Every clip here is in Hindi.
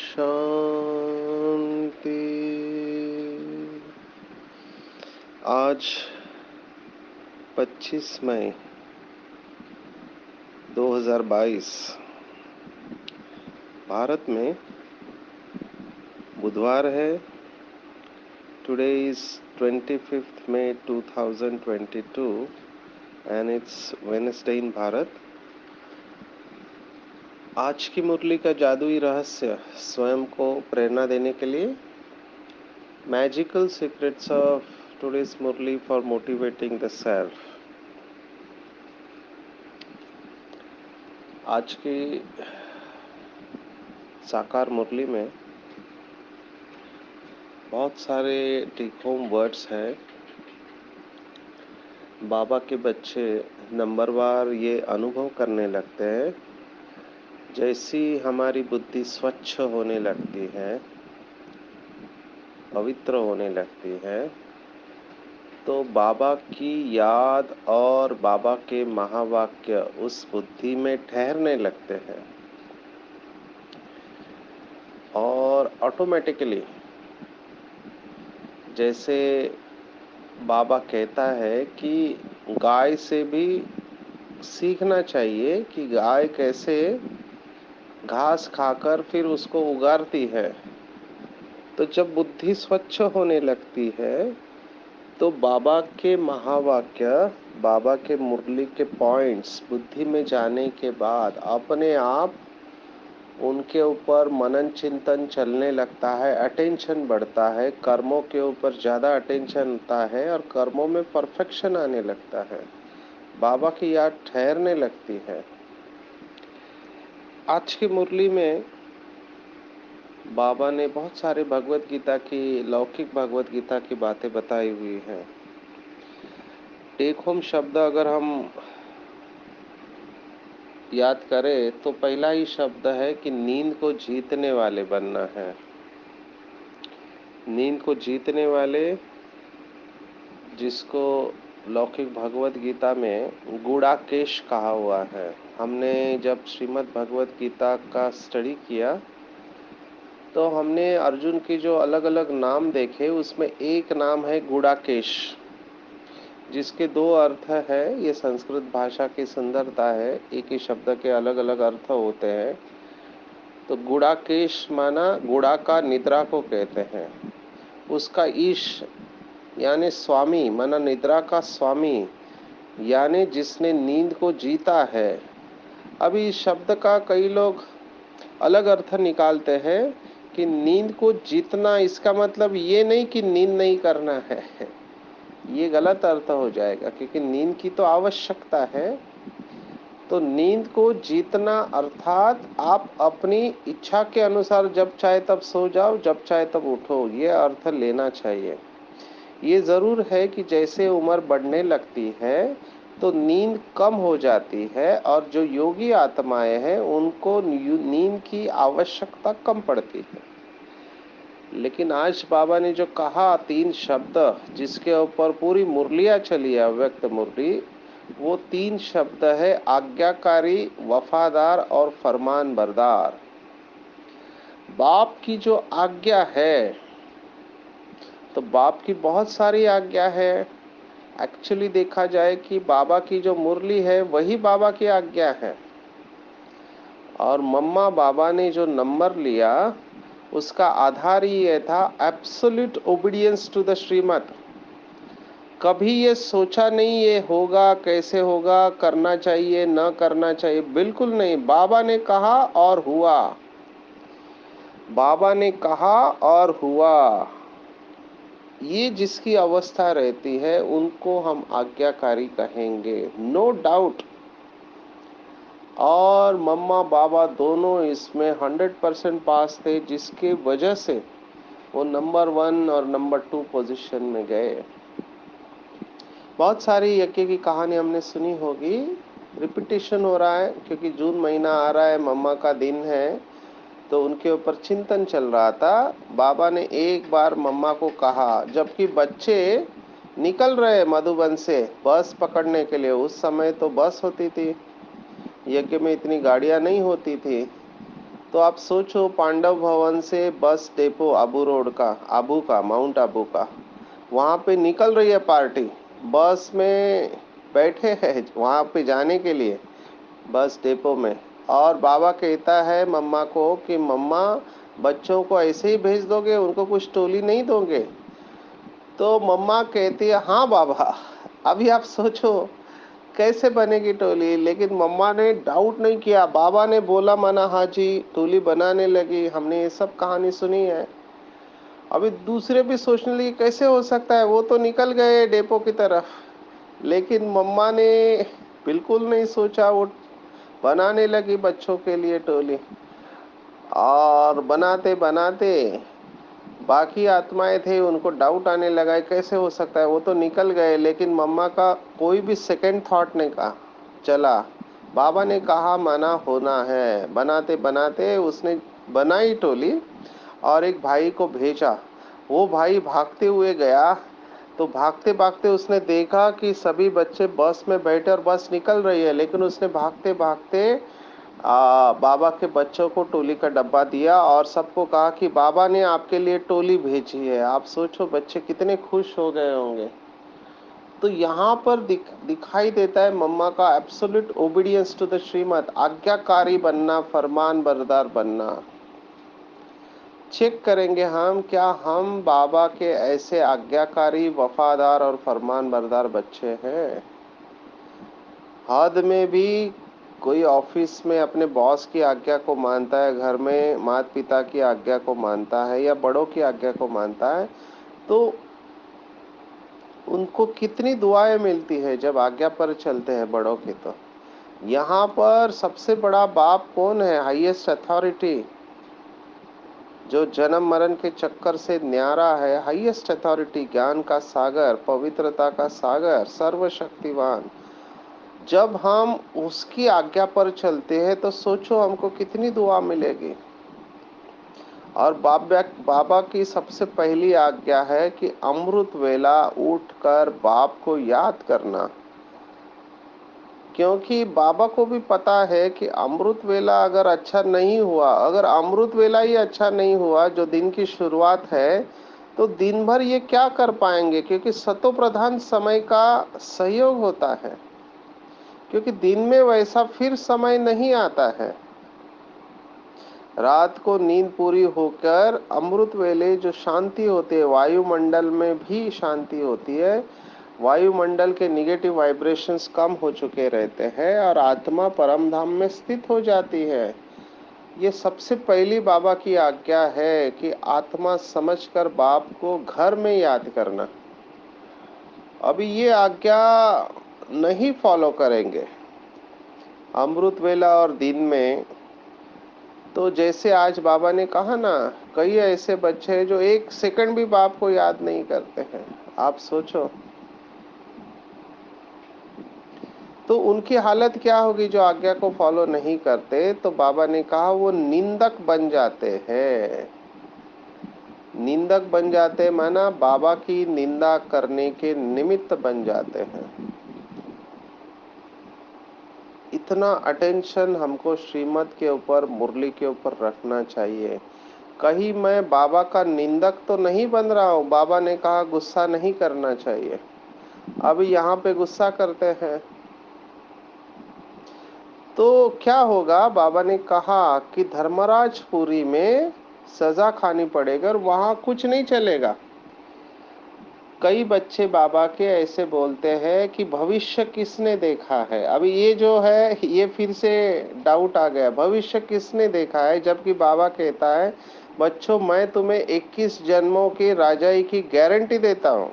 शांति। आज 25 मई 2022 भारत में बुधवार है। Today is 25th May 2022 and it's Wednesday in Bharat. आज की मुरली का जादुई रहस्य स्वयं को प्रेरणा देने के लिए magical secrets of today's Murli for motivating the self. आज की साकार मुरली में बहुत सारे टेक होम वर्ड्स हैं। बाबा के बच्चे नंबरवार ये अनुभव करने लगते हैं, जैसी हमारी बुद्धि स्वच्छ होने लगती है, पवित्र होने लगती है, तो बाबा की याद और बाबा के महावाक्य उस बुद्धि में ठहरने लगते हैं और ऑटोमेटिकली जैसे बाबा कहता है कि गाय से भी सीखना चाहिए कि गाय कैसे घास खाकर फिर उसको उगारती है। तो जब बुद्धि स्वच्छ होने लगती है तो बाबा के महावाक्य, बाबा के मुरली के पॉइंट्स बुद्धि में जाने के बाद अपने आप उनके ऊपर मनन चिंतन चलने लगता है, अटेंशन बढ़ता है, कर्मों के ऊपर ज़्यादा अटेंशन होता है और कर्मों में परफेक्शन आने लगता है, बाबा की याद ठहरने लगती है। आज की मुरली में बाबा ने बहुत सारे भगवत गीता की, लौकिक भगवत गीता की बातें बताई हुई हैं। टेक होम शब्द अगर हम याद करें तो पहला ही शब्द है कि नींद को जीतने वाले बनना है। नींद को जीतने वाले, जिसको लौकिक भगवत गीता में गुड़ाकेश कहा हुआ है। हमने जब श्रीमद् भगवत गीता का स्टडी किया तो हमने अर्जुन के जो अलग अलग नाम देखे, उसमें एक नाम है गुड़ाकेश, जिसके दो अर्थ है। ये संस्कृत भाषा की सुंदरता है, एक ही शब्द के अलग अलग अर्थ होते हैं। तो गुड़ाकेश माना गुड़ा का निद्रा को कहते हैं। उसका ईश यानी स्वामी माना निद्रा का स्वामी, यानी जिसने नींद को जीता है। अभी इस शब्द का कई लोग अलग अर्थ निकालते हैं कि नींद को जीतना, इसका मतलब ये नहीं कि नींद नहीं करना है, ये गलत अर्थ हो जाएगा, क्योंकि नींद की तो आवश्यकता है। तो नींद को जीतना अर्थात आप अपनी इच्छा के अनुसार जब चाहे तब सो जाओ, जब चाहे तब उठो, ये अर्थ लेना चाहिए। ये ज़रूर है कि जैसे उम्र बढ़ने लगती है तो नींद कम हो जाती है और जो योगी आत्माएं हैं उनको नींद की आवश्यकता कम पड़ती है। लेकिन आज बाबा ने जो कहा, 3 शब्द जिसके ऊपर पूरी मुरलियाँ चली, अव्यक्त मुरली, वो 3 शब्द है आज्ञाकारी, वफादार और फरमान बरदार। बाप की जो आज्ञा है, तो बाप की बहुत सारी आज्ञा है। एक्चुअली देखा जाए कि बाबा की जो मुरली है वही बाबा की आज्ञा है। और मम्मा बाबा ने जो नंबर लिया उसका आधार ही ये था, एब्सोल्यूट ओबीडियंस टू द श्रीमत। कभी ये सोचा नहीं ये होगा, कैसे होगा, करना चाहिए न करना चाहिए, बिल्कुल नहीं। बाबा ने कहा और हुआ, बाबा ने कहा और हुआ। ये जिसकी अवस्था रहती है उनको हम आज्ञाकारी कहेंगे, नो डाउट। और मम्मा बाबा दोनों इसमें 100% पास थे, जिसके वजह से वो नंबर 1 और नंबर 2 पोजीशन में गए। बहुत सारी यज्ञ की कहानी हमने सुनी होगी, रिपीटिशन हो रहा है क्योंकि जून महीना आ रहा है, मम्मा का दिन है, तो उनके ऊपर चिंतन चल रहा था। बाबा ने एक बार मम्मा को कहा, जबकि बच्चे निकल रहे मधुबन से बस पकड़ने के लिए। उस समय तो बस होती थी, यज्ञ में इतनी गाड़ियां नहीं होती थी। तो आप सोचो, पांडव भवन से बस डेपो आबू रोड का, आबू का, माउंट आबू का, वहाँ पे निकल रही है पार्टी, बस में बैठे हैं वहाँ पे जाने के लिए, बस डेपो में। और बाबा कहता है मम्मा को कि मम्मा बच्चों को ऐसे ही भेज दोगे, उनको कुछ टोली नहीं दोगे? तो मम्मा कहती है हाँ बाबा। अभी आप सोचो कैसे बनेगी टोली, लेकिन मम्मा ने डाउट नहीं किया। बाबा ने बोला मना, हाँ जी, टोली बनाने लगी। हमने ये सब कहानी सुनी है। अभी दूसरे भी सोचने लगे कैसे हो सकता है, वो तो निकल गए डेपो की तरफ, लेकिन मम्मा ने बिल्कुल नहीं सोचा, वो बनाने लगी बच्चों के लिए टोली। और बनाते बनाते बाकी आत्माएं थे, उनको डाउट आने लगा कैसे हो सकता है, वो तो निकल गए, लेकिन मम्मा का कोई भी सेकंड थॉट नहीं कहा चला। बाबा ने कहा मना होना है। बनाते बनाते उसने बनाई टोली और एक भाई को भेजा। वो भाई भागते हुए गया, तो भागते भागते उसने देखा कि सभी बच्चे बस में बैठे और बस निकल रही है, लेकिन उसने भागते भागते बाबा के बच्चों को टोली का डब्बा दिया और सबको कहा कि बाबा ने आपके लिए टोली भेजी है। आप सोचो बच्चे कितने खुश हो गए होंगे। तो यहाँ पर दिखाई देता है मम्मा का एब्सोल्यूट ओबीडियंस टू द श्रीमत, आज्ञाकारी बनना, फरमान बरदार बनना। चेक करेंगे हम, क्या हम बाबा के ऐसे आज्ञाकारी, वफादार और फरमान बरदार बच्चे हैं? हद में भी कोई ऑफिस में अपने बॉस की आज्ञा को मानता है, घर में माता पिता की आज्ञा को मानता है या बड़ों की आज्ञा को मानता है, तो उनको कितनी दुआएं मिलती है जब आज्ञा पर चलते हैं बड़ों की। तो यहाँ पर सबसे बड़ा बाप कौन है? हाईएस्ट अथॉरिटी, जो जन्म मरण के चक्कर से न्यारा है, हाईएस्ट अथॉरिटी, ज्ञान का सागर, पवित्रता का सागर, सर्वशक्तिवान। जब हम उसकी आज्ञा पर चलते हैं तो सोचो हमको कितनी दुआ मिलेगी। और बाबा की सबसे पहली आज्ञा है कि अमृत वेला उठकर बाप को याद करना, क्योंकि बाबा को भी पता है कि अमृत वेला अगर अच्छा नहीं हुआ, अगर अमृत वेला ही अच्छा नहीं हुआ जो दिन की शुरुआत है, तो दिन भर ये क्या कर पाएंगे, क्योंकि सतो प्रधान समय का सहयोग होता है, क्योंकि दिन में वैसा फिर समय नहीं आता है। रात को नींद पूरी होकर अमृत वेले जो शांति होती है, वायुमंडल में भी शांति होती है, वायुमंडल के निगेटिव वाइब्रेशंस कम हो चुके रहते हैं और आत्मा परम धाम में स्थित हो जाती है। ये सबसे पहली बाबा की आज्ञा है कि आत्मा समझकर बाप को घर में याद करना। अभी ये आज्ञा नहीं फॉलो करेंगे अमृत वेला और दिन में, तो जैसे आज बाबा ने कहा ना, कई ऐसे बच्चे हैं जो एक सेकंड भी बाप को याद नहीं करते हैं। आप सोचो तो उनकी हालत क्या होगी जो आज्ञा को फॉलो नहीं करते। तो बाबा ने कहा वो निंदक बन जाते हैं। निंदक बन जाते माना बाबा की निंदा करने के निमित्त बन जाते हैं। इतना अटेंशन हमको श्रीमत के ऊपर, मुरली के ऊपर रखना चाहिए। कहीं मैं बाबा का निंदक तो नहीं बन रहा हूँ। बाबा ने कहा गुस्सा नहीं करना चाहिए, अभी यहाँ पे गुस्सा करते हैं तो क्या होगा। बाबा ने कहा कि धर्मराजपुरी में सजा खानी पड़ेगी और वहां कुछ नहीं चलेगा। कई बच्चे बाबा के ऐसे बोलते हैं कि भविष्य किसने देखा है। अभी ये जो है ये फिर से डाउट आ गया, भविष्य किसने देखा है, जबकि बाबा कहता है बच्चों मैं तुम्हें 21 जन्मों की राजाई की गारंटी देता हूँ।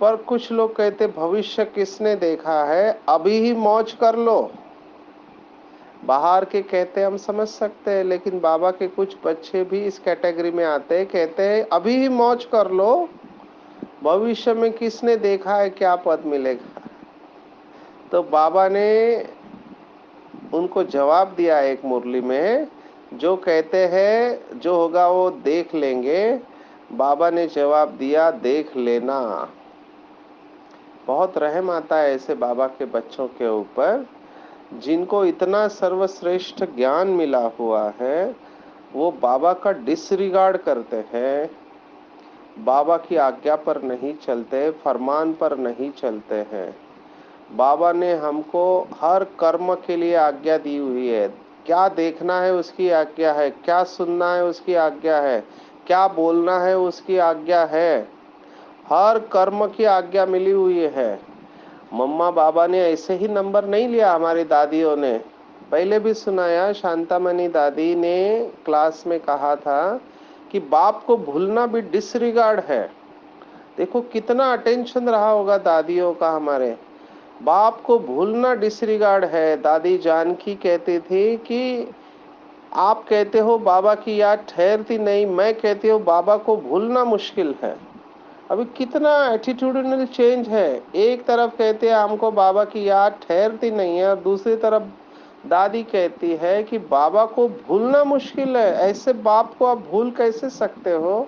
पर कुछ लोग कहते भविष्य किसने देखा है, अभी ही मौज कर लो, बाहर के कहते हम समझ सकते हैं, लेकिन बाबा के कुछ बच्चे भी इस कैटेगरी में आते हैं, कहते हैं अभी ही मौज कर लो, भविष्य में किसने देखा है क्या पद मिलेगा। तो बाबा ने उनको जवाब दिया एक मुरली में, जो कहते हैं जो होगा वो देख लेंगे, बाबा ने जवाब दिया देख लेना। बहुत रहम आता है ऐसे बाबा के बच्चों के ऊपर, जिनको इतना सर्वश्रेष्ठ ज्ञान मिला हुआ है, वो बाबा का डिसरिगार्ड करते हैं, बाबा की आज्ञा पर नहीं चलते, फरमान पर नहीं चलते हैं। बाबा ने हमको हर कर्म के लिए आज्ञा दी हुई है। क्या देखना है उसकी आज्ञा है, क्या सुनना है उसकी आज्ञा है, क्या बोलना है उसकी आज्ञा है, हर कर्म की आज्ञा मिली हुई है। मम्मा बाबा ने ऐसे ही नंबर नहीं लिया, हमारी दादियों ने पहले भी सुनाया। शांतामणि दादी ने क्लास में कहा था कि बाप को भूलना भी डिसरिगार्ड है। देखो कितना अटेंशन रहा होगा दादियों का, हमारे बाप को भूलना डिसरिगार्ड है। दादी जानकी कहती थी कि आप कहते हो बाबा की याद ठहरती नहीं, मैं कहती हूँ बाबा को भूलना मुश्किल है। अभी कितना एटीट्यूडनल चेंज है। एक तरफ कहते हैं हमको बाबा की याद ठहरती नहीं है, और दूसरी तरफ दादी कहती है कि बाबा को भूलना मुश्किल है। ऐसे बाप को आप भूल कैसे सकते हो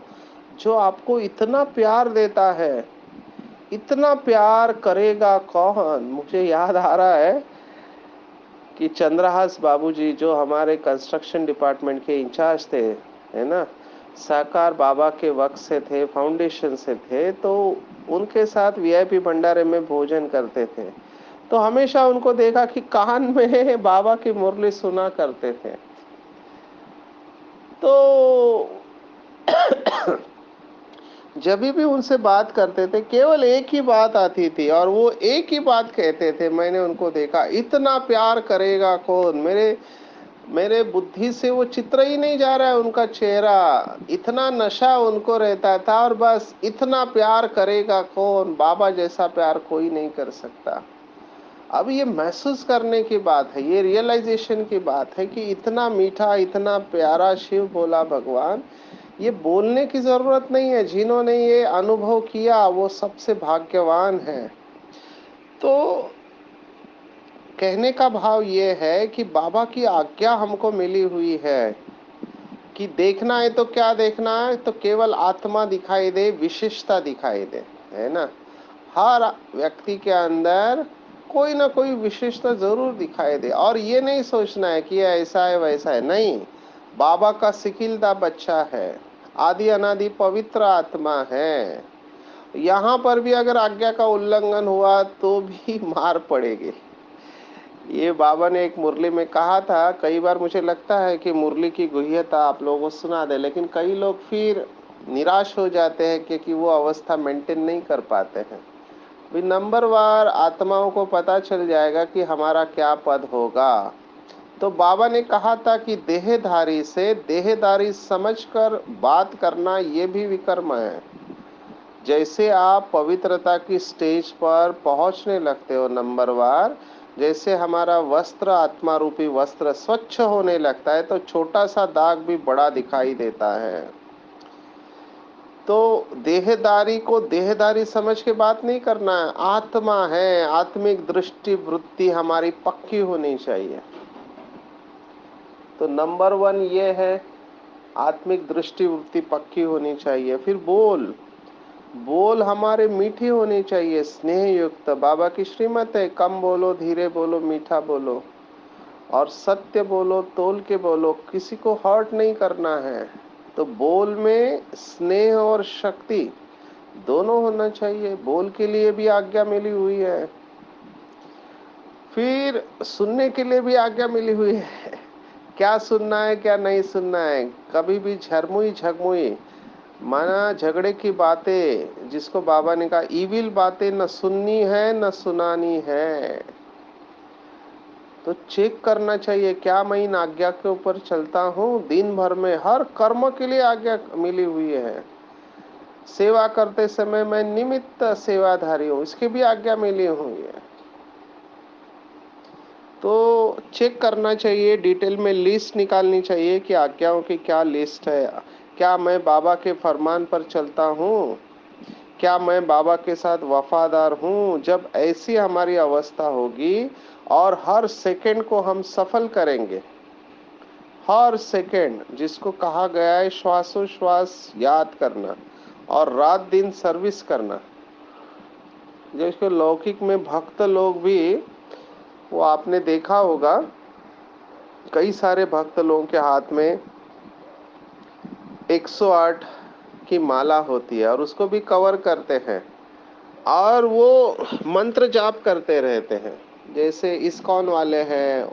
जो आपको इतना प्यार देता है। इतना प्यार करेगा कौन। मुझे याद आ रहा है कि चंद्रहास बाबूजी जो हमारे कंस्ट्रक्शन डिपार्टमेंट के इंचार्ज थे, है ना, साकार बाबा के वक्त से थे, फाउंडेशन से थे, तो उनके साथ वीआईपी भंडारे में भोजन करते थे। तो हमेशा उनको देखा कि कान में बाबा की मुरली सुना करते थे। तो जब भी उनसे बात करते थे केवल एक ही बात आती थी, और वो एक ही बात कहते थे। मैंने उनको देखा, इतना प्यार करेगा कौन। मेरे मेरे बुद्धि से वो चित्र ही नहीं जा रहा है उनका चेहरा, इतना नशा उनको रहता था, और बस इतना प्यार करेगा कौन, बाबा जैसा प्यार कोई नहीं कर सकता। अब ये महसूस करने की बात है, ये रियलाइजेशन की बात है कि इतना मीठा, इतना प्यारा शिव भोला भगवान, ये बोलने की जरूरत नहीं है। जिन्होंने ये अनुभव किया वो सबसे भाग्यवान है। तो कहने का भाव ये है कि बाबा की आज्ञा हमको मिली हुई है कि देखना है तो क्या देखना है, तो केवल आत्मा दिखाई दे, विशेषता दिखाई दे, है ना। हर व्यक्ति के अंदर कोई ना कोई विशेषता जरूर दिखाई दे, और ये नहीं सोचना है कि ये ऐसा है वैसा है, नहीं। बाबा का सिकिलदा बच्चा है, आदि अनादि पवित्र आत्मा है। यहाँ पर भी अगर आज्ञा का उल्लंघन हुआ तो भी मार पड़ेगी। ये बाबा ने एक मुरली में कहा था। कई बार मुझे लगता है कि मुरली की गुह्यता आप लोगों को सुना दे, लेकिन कई लोग फिर निराश हो जाते हैं क्योंकि वो अवस्था मेंटेन नहीं कर पाते हैं। भी नंबरवार आत्माओं को पता चल जाएगा कि हमारा क्या पद होगा। तो बाबा ने कहा था कि देहधारी से देहधारी समझकर बात करना ये भी विकर्म है। जैसे आप पवित्रता की स्टेज पर पहुंचने लगते हो नंबरवार, जैसे हमारा वस्त्र, आत्मा रूपी वस्त्र स्वच्छ होने लगता है, तो छोटा सा दाग भी बड़ा दिखाई देता है। तो देहदारी को देहदारी समझ के बात नहीं करना है। आत्मा है, आत्मिक दृष्टि वृत्ति हमारी पक्की होनी चाहिए। तो नंबर 1 ये है, आत्मिक दृष्टि वृत्ति पक्की होनी चाहिए। फिर बोल बोल हमारे मीठी होनी चाहिए, स्नेह युक्त। बाबा की श्रीमत है, कम बोलो, धीरे बोलो, मीठा बोलो, और सत्य बोलो, तोल के बोलो, किसी को हर्ट नहीं करना है। तो बोल में स्नेह और शक्ति दोनों होना चाहिए। बोल के लिए भी आज्ञा मिली हुई है, फिर सुनने के लिए भी आज्ञा मिली हुई है। क्या सुनना है क्या नहीं सुनना है। कभी भी झरमुई झगमुई माना झगड़े की बातें, जिसको बाबा ने कहा इविल बातें न सुननी है न सुनानी है। तो चेक करना चाहिए, क्या मैं इन आज्ञा के ऊपर चलता हूँ। दिन भर में हर कर्म के लिए आज्ञा मिली हुई है। सेवा करते समय मैं निमित्त सेवाधारी हूँ, इसकी भी आज्ञा मिली हुई है। तो चेक करना चाहिए, डिटेल में लिस्ट निकालनी चाहिए कि आज्ञाओं की क्या लिस्ट है। क्या मैं बाबा के फरमान पर चलता हूँ? क्या मैं बाबा के साथ वफादार हूँ? जब ऐसी हमारी अवस्था होगी और हर सेकंड को हम सफल करेंगे, हर सेकंड, जिसको कहा गया है श्वासोश्वास याद करना और रात दिन सर्विस करना। जैसे लौकिक में भक्त लोग भी, वो आपने देखा होगा, कई सारे भक्त लोगों के हाथ में 108 की माला होती है और उसको भी कवर करते हैं और वो मंत्र जाप करते रहते हैं। जैसे इस्कॉन वाले हैं,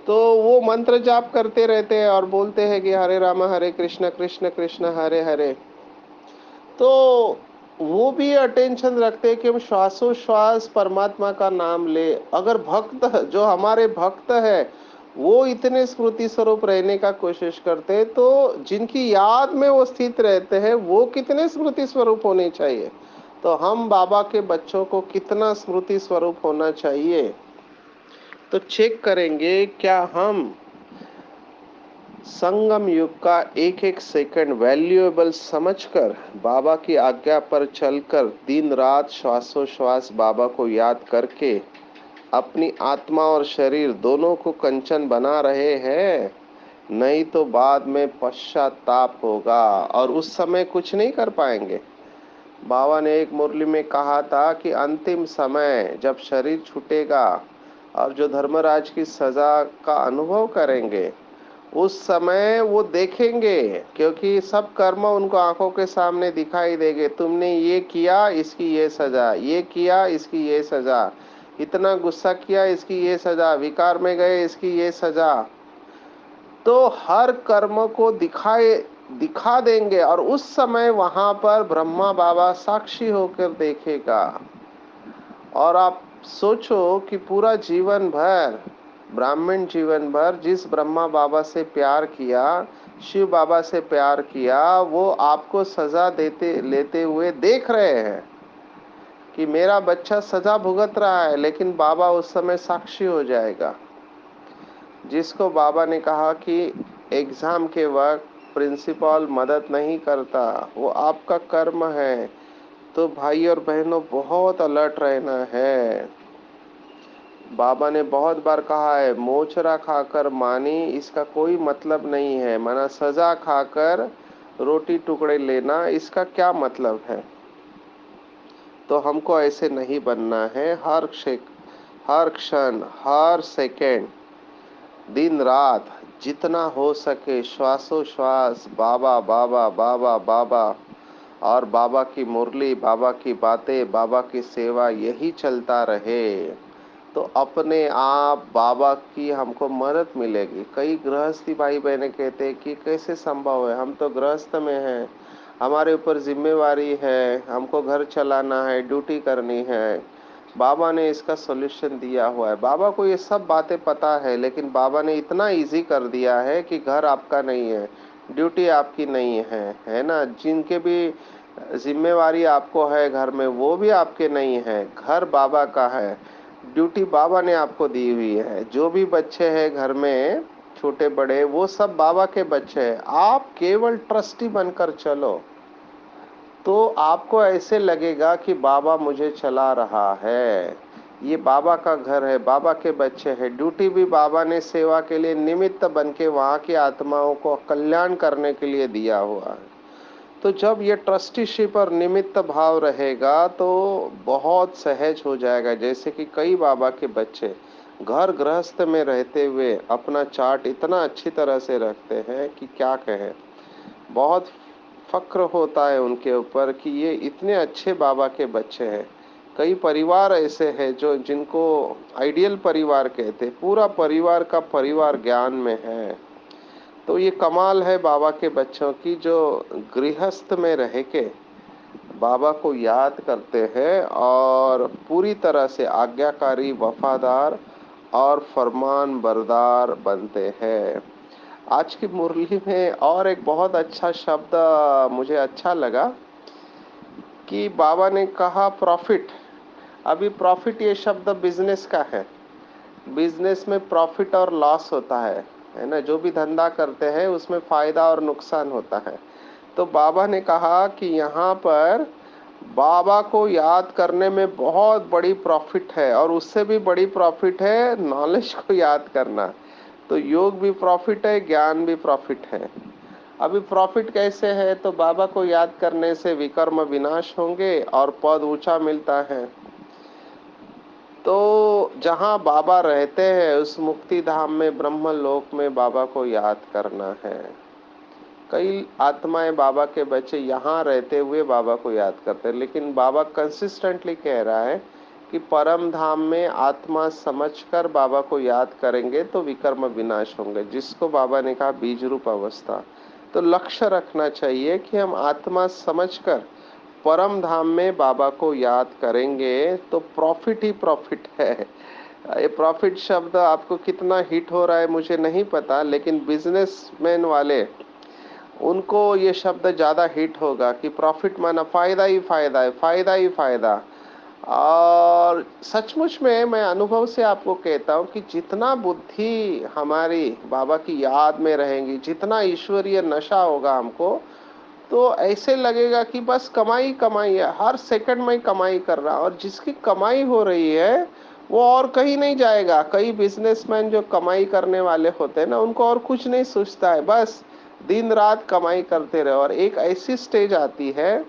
तो वो मंत्र जाप करते रहते हैं और बोलते हैं कि हरे राम हरे कृष्ण कृष्ण कृष्ण हरे हरे। तो वो भी अटेंशन रखते हैं कि हम श्वासोश्वास परमात्मा का नाम ले। अगर भक्त, जो हमारे भक्त है, वो इतने स्मृति स्वरूप रहने का कोशिश करते हैं, तो जिनकी याद में वो स्थित रहते हैं वो कितने स्मृति स्वरूप होने चाहिए। तो हम बाबा के बच्चों को कितना स्मृति स्वरूप होना चाहिए। तो चेक करेंगे क्या हम संगम युग का एक एक सेकंड वैल्यूएबल समझकर बाबा की आज्ञा पर चलकर दिन रात श्वासोश्वास बाबा को याद करके अपनी आत्मा और शरीर दोनों को कंचन बना रहे हैं। नहीं तो बाद में पश्चाताप होगा और उस समय कुछ नहीं कर पाएंगे। बाबा ने एक मुरली में कहा था कि अंतिम समय जब शरीर छूटेगा और जो धर्मराज की सजा का अनुभव करेंगे, उस समय वो देखेंगे, क्योंकि सब कर्म उनको आंखों के सामने दिखाई देंगे। तुमने ये किया, इसकी ये सजा, ये किया, इसकी ये सजा, इतना गुस्सा किया, इसकी ये सजा, विकार में गए, इसकी ये सजा। तो हर कर्म को दिखा देंगे और उस समय वहां पर ब्रह्मा बाबा साक्षी होकर देखेगा। और आप सोचो कि पूरा जीवन भर, ब्राह्मण जीवन भर जिस ब्रह्मा बाबा से प्यार किया, शिव बाबा से प्यार किया, वो आपको सजा देते लेते हुए देख रहे हैं कि मेरा बच्चा सजा भुगत रहा है, लेकिन बाबा उस समय साक्षी हो जाएगा। जिसको बाबा ने कहा कि एग्जाम के वक्त प्रिंसिपल मदद नहीं करता, वो आपका कर्म है। तो भाई और बहनों, बहुत अलर्ट रहना है। बाबा ने बहुत बार कहा है, मोचरा खाकर मानी, इसका कोई मतलब नहीं है। माना सजा खाकर रोटी टुकड़े लेना, इसका क्या मतलब है। तो हमको ऐसे नहीं बनना है। हर क्षण, हर सेकेंड, दिन रात जितना हो सके श्वासोश्वास बाबा बाबा बाबा बाबा, और बाबा की मुरली, बाबा की बातें, बाबा की सेवा, यही चलता रहे तो अपने आप बाबा की हमको मदद मिलेगी। कई गृहस्थी भाई बहने कहते हैं कि कैसे संभव है, हम तो गृहस्थ में हैं, हमारे ऊपर जिम्मेवारी है, हमको घर चलाना है, ड्यूटी करनी है। बाबा ने इसका सॉल्यूशन दिया हुआ है। बाबा को ये सब बातें पता है, लेकिन बाबा ने इतना इजी कर दिया है कि घर आपका नहीं है, ड्यूटी आपकी नहीं है ना। जिनके भी जिम्मेवारी आपको है घर में, वो भी आपके नहीं है, घर बाबा का है, ड्यूटी बाबा ने आपको दी हुई है। जो भी बच्चे हैं घर में, छोटे बड़े, वो सब बाबा के बच्चे हैं। आप केवल ट्रस्टी बनकर चलो, तो आपको ऐसे लगेगा कि बाबा मुझे चला रहा है, ये बाबा का घर है, बाबा के बच्चे हैं। ड्यूटी भी बाबा ने सेवा के लिए निमित्त बन के वहाँ की आत्माओं को कल्याण करने के लिए दिया हुआ है। तो जब ये ट्रस्टीशिप और निमित्त भाव रहेगा तो बहुत सहज हो जाएगा। जैसे कि कई बाबा के बच्चे घर गृहस्थ में रहते हुए अपना चार्ट इतना अच्छी तरह से रखते हैं कि क्या कहें। बहुत फक्र होता है उनके ऊपर कि ये इतने अच्छे बाबा के बच्चे हैं। कई परिवार ऐसे हैं जो जिनको आइडियल परिवार कहते हैं, पूरा परिवार का परिवार ज्ञान में है। तो ये कमाल है बाबा के बच्चों की, जो गृहस्थ में रह के बाबा को याद करते हैं और पूरी तरह से आज्ञाकारी, वफादार और फरमान बरदार बनते हैं। आज की मुरली में और एक बहुत अच्छा शब्द मुझे अच्छा लगा कि बाबा ने कहा प्रॉफिट। अभी प्रॉफिट ये शब्द बिजनेस का है, बिजनेस में प्रॉफिट और लॉस होता है ना। जो भी धंधा करते हैं उसमें फायदा और नुकसान होता है। तो बाबा ने कहा कि यहाँ पर बाबा को याद करने में बहुत बड़ी प्रॉफिट है, और उससे भी बड़ी प्रॉफिट है नॉलेज को याद करना। तो योग भी प्रॉफिट है, ज्ञान भी प्रॉफिट है। अभी प्रॉफिट कैसे है? तो बाबा को याद करने से विकर्म विनाश होंगे और पद ऊंचा मिलता है। तो जहाँ बाबा रहते हैं उस मुक्ति धाम में, ब्रह्म लोक में बाबा को याद करना है। कई आत्माएं बाबा के बच्चे यहाँ रहते हुए बाबा को याद करते हैं, लेकिन बाबा कंसिस्टेंटली कह रहा है कि परम धाम में आत्मा समझकर बाबा को याद करेंगे तो विकर्म विनाश होंगे, जिसको बाबा ने कहा बीज रूप अवस्था। तो लक्ष्य रखना चाहिए कि हम आत्मा समझकर परम धाम में बाबा को याद करेंगे तो प्रॉफिट ही प्रॉफिट है। ये प्रॉफिट शब्द आपको कितना हिट हो रहा है मुझे नहीं पता, लेकिन बिजनेसमैन वाले, उनको ये शब्द ज़्यादा हिट होगा कि प्रॉफिट माना फायदा ही फायदा है, फायदा ही फायदा। और सचमुच में मैं अनुभव से आपको कहता हूँ कि जितना बुद्धि हमारी बाबा की याद में रहेंगी, जितना ईश्वरीय नशा होगा हमको, तो ऐसे लगेगा कि बस कमाई कमाई है, हर सेकंड में कमाई कर रहा। और जिसकी कमाई हो रही है वो और कहीं नहीं जाएगा। कई बिजनेसमैन जो कमाई करने वाले होते हैं ना, उनको और कुछ नहीं सोचता है, बस दिन रात कमाई करते रहे। और एक ऐसी स्टेज आती है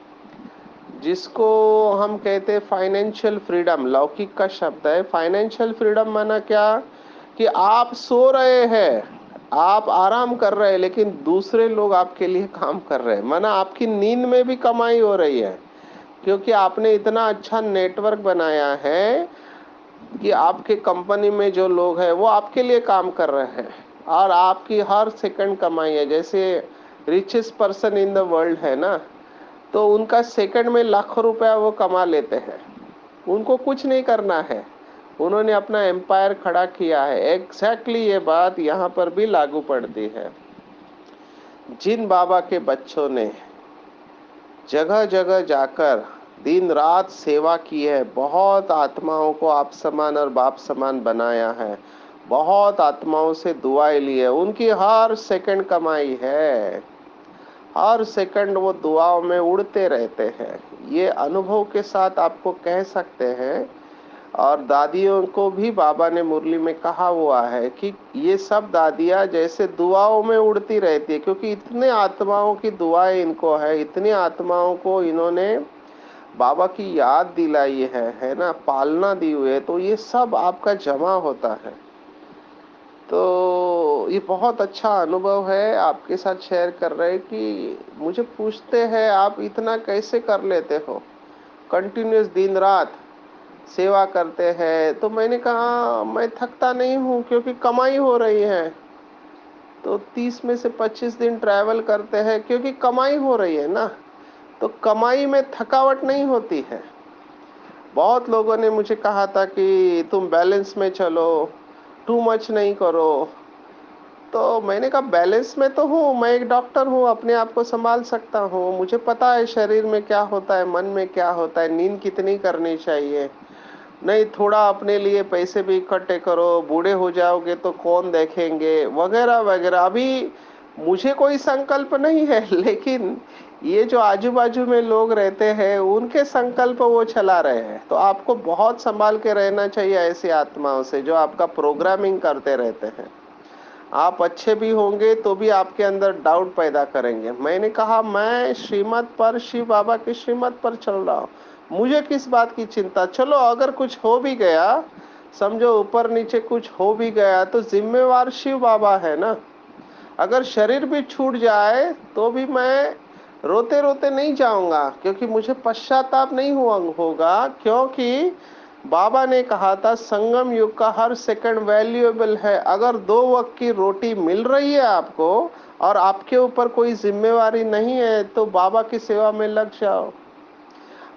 जिसको हम कहते हैं फाइनेंशियल फ्रीडम, लौकिक का शब्द है। फाइनेंशियल फ्रीडम माना क्या? कि आप सो रहे हैं, आप आराम कर रहे हैं, लेकिन दूसरे लोग आपके लिए काम कर रहे हैं। माना आपकी नींद में भी कमाई हो रही है, क्योंकि आपने इतना अच्छा नेटवर्क बनाया है कि आपके कंपनी में जो लोग हैं वो आपके लिए काम कर रहे हैं, और आपकी हर सेकंड कमाई है। जैसे richest person in the world है ना, तो उनका सेकंड में लाखों रुपया वो कमा लेते हैं, उनको कुछ नहीं करना है, उन्होंने अपना एम्पायर खड़ा किया है। एग्जैक्टली ये बात यहाँ पर भी लागू पड़ती है। जिन बाबा के बच्चों ने जगह जगह जाकर दिन रात सेवा की है, बहुत आत्माओं को आप समान और बाप समान बनाया है, बहुत आत्माओं से दुआएं ली है, उनकी हर सेकंड कमाई है, हर सेकंड वो दुआओं में उड़ते रहते हैं। ये अनुभव के साथ आपको कह सकते हैं। और दादियों को भी बाबा ने मुरली में कहा हुआ है कि ये सब दादियाँ जैसे दुआओं में उड़ती रहती है, क्योंकि इतने आत्माओं की दुआएं इनको है, इतनी आत्माओं को इन्होंने बाबा की याद दिलाई है ना, पालना दी हुई है। तो ये सब आपका जमा होता है। तो ये बहुत अच्छा अनुभव है, आपके साथ शेयर कर रहे हैं कि मुझे पूछते हैं आप इतना कैसे कर लेते हो, कंटिन्यूस दिन रात सेवा करते हैं। तो मैंने कहा मैं थकता नहीं हूँ, क्योंकि कमाई हो रही है। तो 30 में से 25 दिन ट्रैवल करते हैं, क्योंकि कमाई हो रही है ना। तो कमाई में थकावट नहीं होती है। बहुत लोगों ने मुझे कहा था कि तुम बैलेंस में चलो, टू मच नहीं करो। तो मैंने कहा बैलेंस में तो हूँ, मैं एक डॉक्टर हूँ, अपने आप को संभाल सकता हूँ, मुझे पता है शरीर में क्या होता है, मन में क्या होता है, नींद कितनी करनी चाहिए। नहीं, थोड़ा अपने लिए पैसे भी इकट्ठे करो, बूढ़े हो जाओगे तो कौन देखेंगे, वगैरह वगैरह। अभी मुझे कोई संकल्प नहीं है, लेकिन ये जो आजू बाजू में लोग रहते हैं उनके संकल्प वो चला रहे हैं। तो आपको बहुत संभाल के रहना चाहिए ऐसी आत्माओं से जो आपका प्रोग्रामिंग करते रहते हैं। आप अच्छे भी होंगे तो भी आपके अंदर डाउट पैदा करेंगे। मैंने कहा मैं श्रीमत पर, शिव बाबा की श्रीमत पर चल रहा हूँ, मुझे किस बात की चिंता। चलो अगर कुछ हो भी गया, समझो ऊपर नीचे कुछ हो भी गया, तो जिम्मेवार शिव बाबा है ना। अगर शरीर भी छूट जाए तो भी मैं रोते रोते नहीं जाऊंगा, क्योंकि मुझे पश्चाताप नहीं हुआ होगा। क्योंकि बाबा ने कहा था संगम युग का हर सेकंड वैल्यूएबल है। अगर 2 वक्त की रोटी मिल रही है आपको और आपके ऊपर कोई जिम्मेवारी नहीं है, तो बाबा की सेवा में लग जाओ।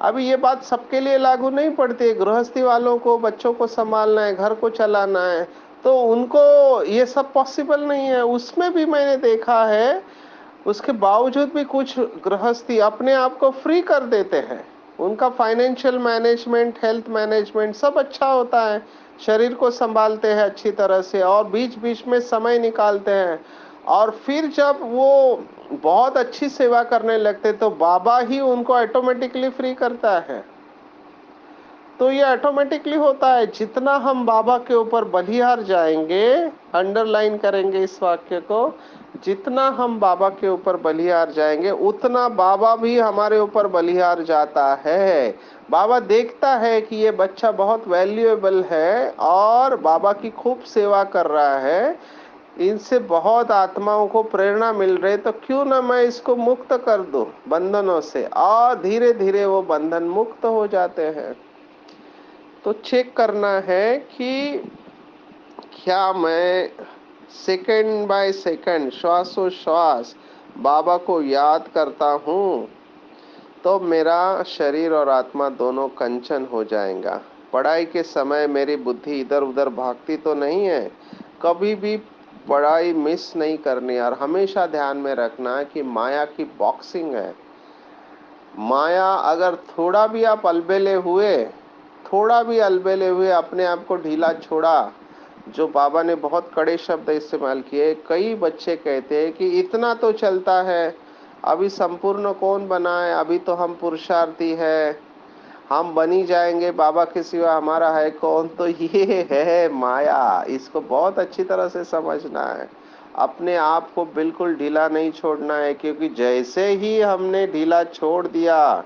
अभी ये बात सबके लिए लागू नहीं पड़ती है। गृहस्थी वालों को बच्चों को संभालना है, घर को चलाना है, तो उनको ये सब पॉसिबल नहीं है। उसमें भी मैंने देखा है, उसके बावजूद भी कुछ गृहस्थी अपने आप को फ्री कर देते हैं। उनका फाइनेंशियल मैनेजमेंट, हेल्थ मैनेजमेंट सब अच्छा होता है, शरीर को संभालते हैं अच्छी तरह से और बीच बीच में समय निकालते हैं, और फिर जब वो बहुत अच्छी सेवा करने लगते तो बाबा ही उनको ऑटोमेटिकली फ्री करता है। तो ये ऑटोमेटिकली होता है, जितना हम बाबा के ऊपर बलिहार जाएंगे, अंडरलाइन करेंगे इस वाक्य को, जितना हम बाबा के ऊपर बलिहार जाएंगे उतना बाबा भी हमारे ऊपर बलिहार जाता है। बाबा देखता है कि ये बच्चा बहुत वैल्यूएबल है और बाबा की खूब सेवा कर रहा है, इनसे बहुत आत्माओं को प्रेरणा मिल रही, तो क्यों ना मैं इसको मुक्त कर दूं बंधनों से, और धीरे धीरे वो बंधन मुक्त हो जाते हैं। तो चेक करना है कि क्या मैं सेकंड बाय सेकंड, श्वासोश्वास बाबा को याद करता हूँ, तो मेरा शरीर और आत्मा दोनों कंचन हो जाएगा। पढ़ाई के समय मेरी बुद्धि इधर उधर भागती तो नहीं है। कभी भी पढ़ाई मिस नहीं करनी, और हमेशा ध्यान में रखना कि माया की बॉक्सिंग है। माया अगर थोड़ा भी अलबेले हुए अपने आप को ढीला छोड़ा, जो बाबा ने बहुत कड़े शब्द इस्तेमाल किए। कई बच्चे कहते हैं कि इतना तो चलता है, अभी संपूर्ण कौन बना है, अभी तो हम पुरुषार्थी है, हम बनी जाएंगे, बाबा के सिवा हमारा है कौन। तो ये है माया, इसको बहुत अच्छी तरह से समझना है। अपने आप को बिल्कुल ढीला नहीं छोड़ना है, क्योंकि जैसे ही हमने ढीला छोड़ दिया,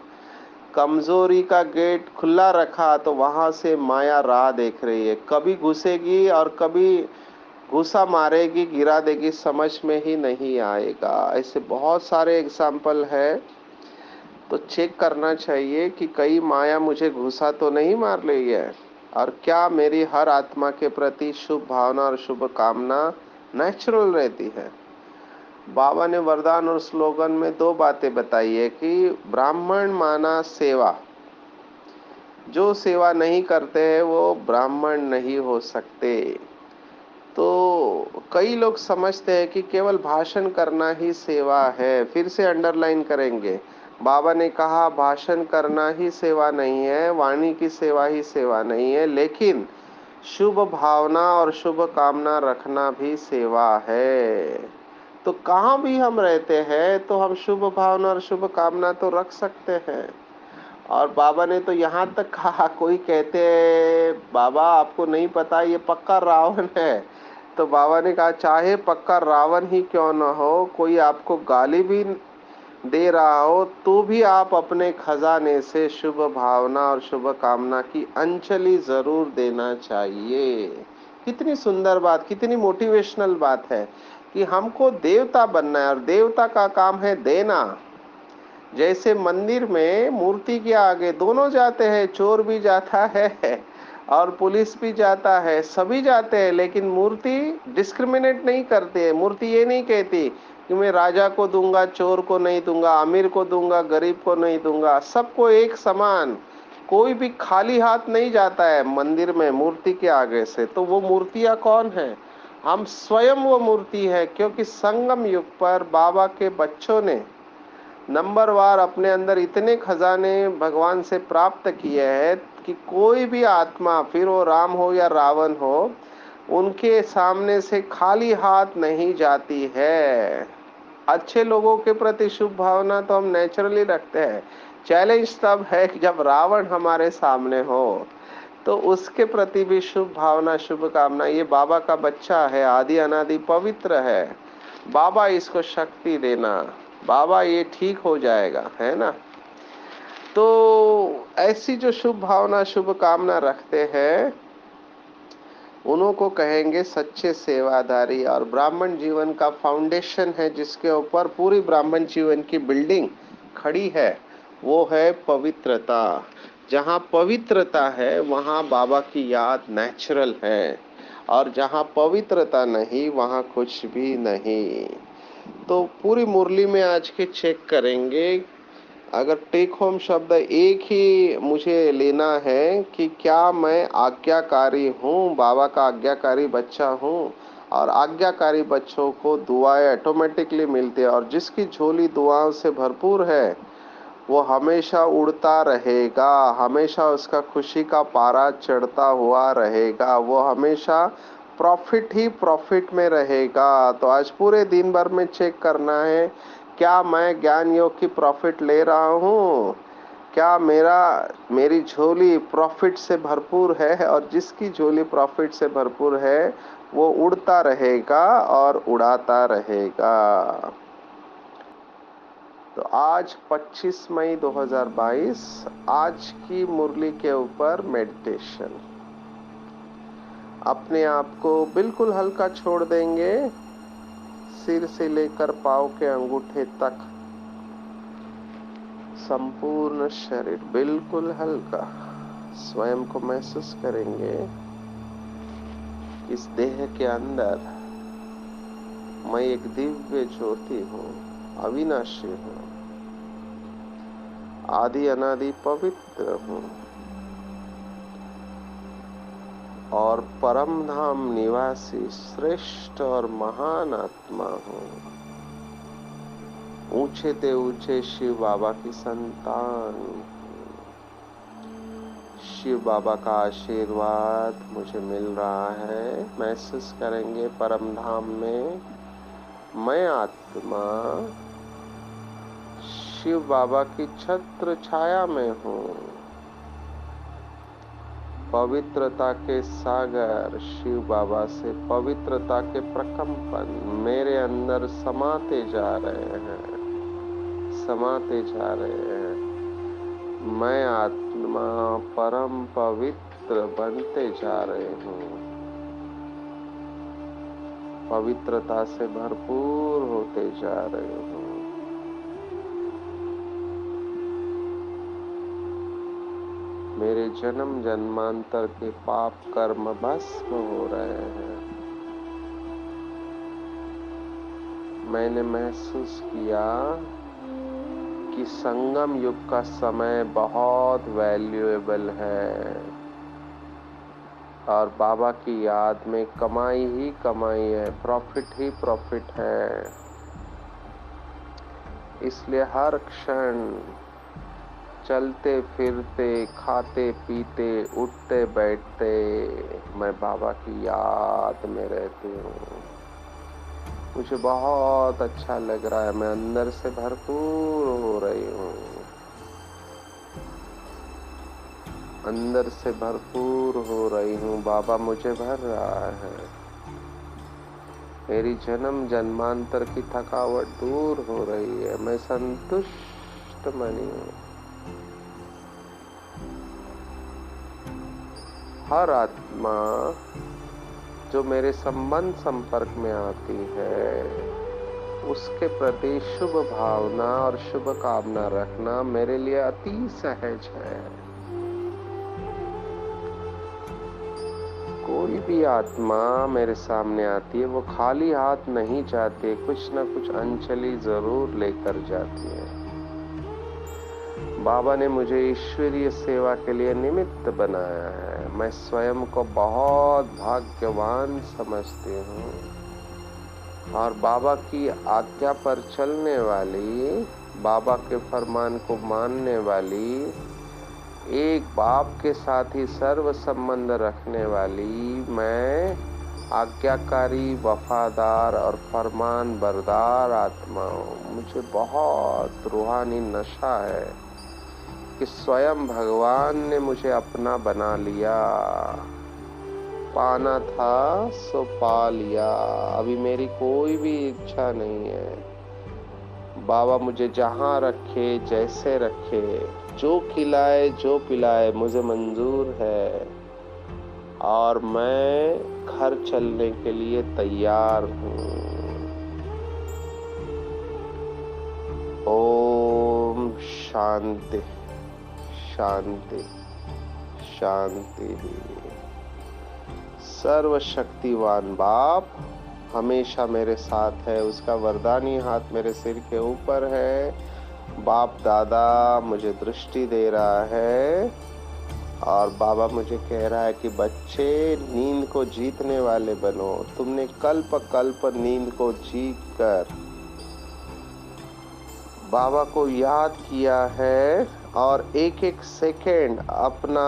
कमजोरी का गेट खुला रखा, तो वहां से माया राह देख रही है, कभी घुसेगी और कभी घुसा मारेगी, गिरा देगी, समझ में ही नहीं आएगा। ऐसे बहुत सारे एग्जाम्पल है। तो चेक करना चाहिए कि कई माया मुझे घुसा तो नहीं मार रही है, और क्या मेरी हर आत्मा के प्रति शुभ भावना और शुभ कामना नेचुरल रहती है। बाबा ने वरदान और स्लोगन में दो बातें बताई है कि ब्राह्मण माना सेवा, जो सेवा नहीं करते हैं वो ब्राह्मण नहीं हो सकते। तो कई लोग समझते हैं कि केवल भाषण करना ही सेवा है। फिर से अंडरलाइन करेंगे, बाबा ने कहा भाषण करना ही सेवा नहीं है, वाणी की सेवा ही सेवा नहीं है, लेकिन शुभ भावना और शुभ कामना रखना भी सेवा है। तो कहाँ भी हम रहते हैं तो हम शुभ भावना और शुभ कामना तो रख सकते हैं। और बाबा ने तो यहाँ तक कहा, कोई कहते बाबा आपको नहीं पता ये पक्का रावण है, तो बाबा ने कहा चाहे पक्का रावण ही क्यों न हो, कोई आपको गाली भी दे रहा हो, तो भी आप अपने खजाने से शुभ भावना और शुभ कामना की अंजलि जरूर देना चाहिए। कितनी सुंदर बात, कितनी मोटिवेशनल बात है कि हमको देवता बनना है, और देवता का काम है देना। जैसे मंदिर में मूर्ति के आगे दोनों जाते हैं, चोर भी जाता है और पुलिस भी जाता है, सभी जाते हैं, लेकिन मूर्ति डिस्क्रिमिनेट नहीं करती है। मूर्ति ये नहीं कहती कि मैं राजा को दूंगा, चोर को नहीं दूंगा, अमीर को दूंगा, गरीब को नहीं दूंगा, सबको एक समान। कोई भी खाली हाथ नहीं जाता है मंदिर में मूर्ति के आगे से। तो वो मूर्तियां कौन है? हम स्वयं वो मूर्ति है, क्योंकि संगम युग पर बाबा के बच्चों ने नंबरवार अपने अंदर इतने खजाने भगवान से प्राप्त किए हैं कि कोई भी आत्मा, फिर वो राम हो या रावण हो, उनके सामने से खाली हाथ नहीं जाती है। अच्छे लोगों के प्रति शुभ भावना तो हम नेचुरली रखते हैं। चैलेंज तब है कि जब रावण हमारे सामने हो, तो उसके प्रति भी शुभ भावना शुभ कामना। ये बाबा का बच्चा है, आदि अनादि पवित्र है, बाबा इसको शक्ति देना, बाबा ये ठीक हो जाएगा, है ना। तो ऐसी जो शुभ भावना शुभ कामना रखते हैं, उन्हों को कहेंगे सच्चे सेवादारी। और ब्राह्मण जीवन का फाउंडेशन है, जिसके ऊपर पूरी ब्राह्मण जीवन की बिल्डिंग खड़ी है, वो है पवित्रता। जहाँ पवित्रता है वहाँ बाबा की याद नेचुरल है, और जहाँ पवित्रता नहीं वहाँ कुछ भी नहीं। तो पूरी मुरली में आज के चेक करेंगे। अगर टेक होम शब्द एक ही मुझे लेना है कि क्या मैं आज्ञाकारी हूँ, बाबा का आज्ञाकारी बच्चा हूँ। और आज्ञाकारी बच्चों को दुआएं ऑटोमेटिकली मिलती है, और जिसकी झोली दुआओं से भरपूर है वो हमेशा उड़ता रहेगा, हमेशा उसका खुशी का पारा चढ़ता हुआ रहेगा, वो हमेशा प्रॉफिट ही प्रॉफिट में रहेगा। तो आज पूरे दिन भर में चेक करना है, क्या मैं ज्ञान योग की प्रॉफिट ले रहा हूँ, क्या मेरी झोली प्रॉफिट से भरपूर है। और जिसकी झोली प्रॉफिट से भरपूर है वो उड़ता रहेगा और उड़ाता रहेगा। तो आज 25 मई 2022, आज की मुरली के ऊपर मेडिटेशन। अपने आप को बिल्कुल हल्का छोड़ देंगे, सिर से लेकर पाँव के अंगूठे तक संपूर्ण शरीर बिल्कुल हल्का। स्वयं को महसूस करेंगे इस देह के अंदर मैं एक दिव्य ज्योति हूँ, अविनाशी हूँ, आदि अनादि पवित्र हूँ और परम धाम निवासी श्रेष्ठ और महान आत्मा हूँ। ऊंचे ते ऊंचे शिव बाबा की संतान। शिव बाबा का आशीर्वाद मुझे मिल रहा है। महसूस करेंगे परम धाम में मैं आत्मा शिव बाबा की छत्र छाया में हूँ। पवित्रता के सागर शिव बाबा से पवित्रता के प्रकंपन मेरे अंदर समाते जा रहे हैं, समाते जा रहे हैं। मैं आत्मा परम पवित्र बनते जा रहे हूँ, पवित्रता से भरपूर होते जा रहे हूँ। मेरे जन्म जन्मांतर के पाप कर्म भस्म हो रहे हैं। मैंने महसूस किया कि संगम युग का समय बहुत वैल्यूएबल है और बाबा की याद में कमाई ही कमाई है, प्रॉफिट ही प्रॉफिट है। इसलिए हर क्षण चलते फिरते, खाते पीते, उठते बैठते मैं बाबा की याद में रहती हूँ। मुझे बहुत अच्छा लग रहा है, मैं अंदर से भरपूर हो रही हूँ, अंदर से भरपूर हो रही हूँ। बाबा मुझे भर रहा है। मेरी जन्म जन्मांतर की थकावट दूर हो रही है। मैं संतुष्ट मनी हूँ। हर आत्मा जो मेरे संबंध संपर्क में आती है उसके प्रति शुभ भावना और शुभ कामना रखना मेरे लिए अति सहज है। कोई भी आत्मा मेरे सामने आती है वो खाली हाथ नहीं जाती, कुछ न कुछ अंजलि जरूर लेकर जाती है। बाबा ने मुझे ईश्वरीय सेवा के लिए निमित्त बनाया है। मैं स्वयं को बहुत भाग्यवान समझती हूँ और बाबा की आज्ञा पर चलने वाली, बाबा के फरमान को मानने वाली, एक बाप के साथ ही सर्व संबंध रखने वाली मैं आज्ञाकारी, वफादार और फरमान बरदार आत्मा हूँ। मुझे बहुत रूहानी नशा है कि स्वयं भगवान ने मुझे अपना बना लिया। पाना था सो पा लिया। अभी मेरी कोई भी इच्छा नहीं है। बाबा मुझे जहाँ रखे, जैसे रखे, जो खिलाए जो पिलाए मुझे मंजूर है और मैं घर चलने के लिए तैयार हूँ। ओम शांति शांति शांति। सर्वशक्तिवान बाप हमेशा मेरे साथ है, उसका वरदानी हाथ मेरे सिर के ऊपर है। बाप दादा मुझे दृष्टि दे रहा है और बाबा मुझे कह रहा है कि बच्चे नींद को जीतने वाले बनो। तुमने कल्प कल्प नींद को जीत कर बाबा को याद किया है और एक एक सेकेंड अपना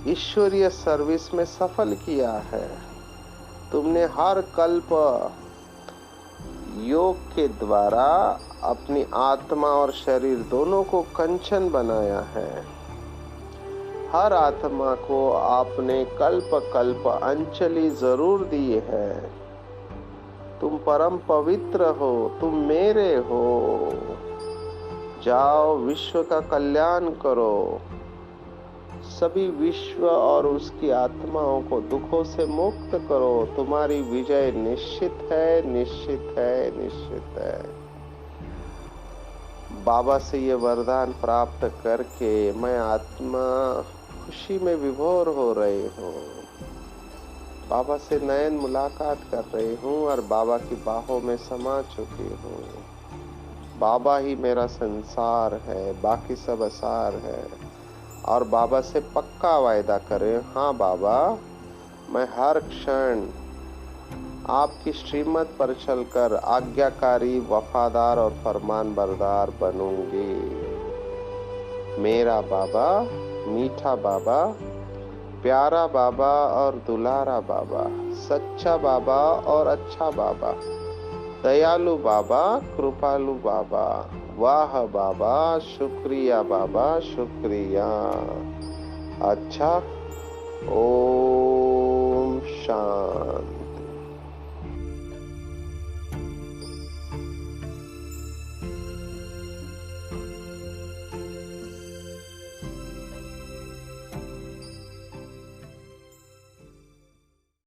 ईश्वरीय सर्विस में सफल किया है। तुमने हर कल्प योग के द्वारा अपनी आत्मा और शरीर दोनों को कंचन बनाया है। हर आत्मा को आपने कल्प कल्प अंजलि जरूर दी है। तुम परम पवित्र हो, तुम मेरे हो। जाओ विश्व का कल्याण करो। सभी विश्व और उसकी आत्माओं को दुखों से मुक्त करो। तुम्हारी विजय निश्चित है, निश्चित है, निश्चित है। बाबा से ये वरदान प्राप्त करके मैं आत्मा खुशी में विभोर हो रही हूँ। बाबा से नयन मुलाकात कर रही हूँ और बाबा की बाहों में समा चुकी हूँ। बाबा ही मेरा संसार है, बाकी सब असार है। और बाबा से पक्का वायदा करें, हाँ बाबा, मैं हर क्षण आपकी श्रीमत पर चलकर आज्ञाकारी, वफादार और फरमानबरदार बनूंगी। मेरा बाबा, मीठा बाबा, प्यारा बाबा और दुलारा बाबा, सच्चा बाबा और अच्छा बाबा, दयालु बाबा, कृपालु बाबा, वाह बाबा, शुक्रिया बाबा, शुक्रिया। अच्छा, ओम शांति।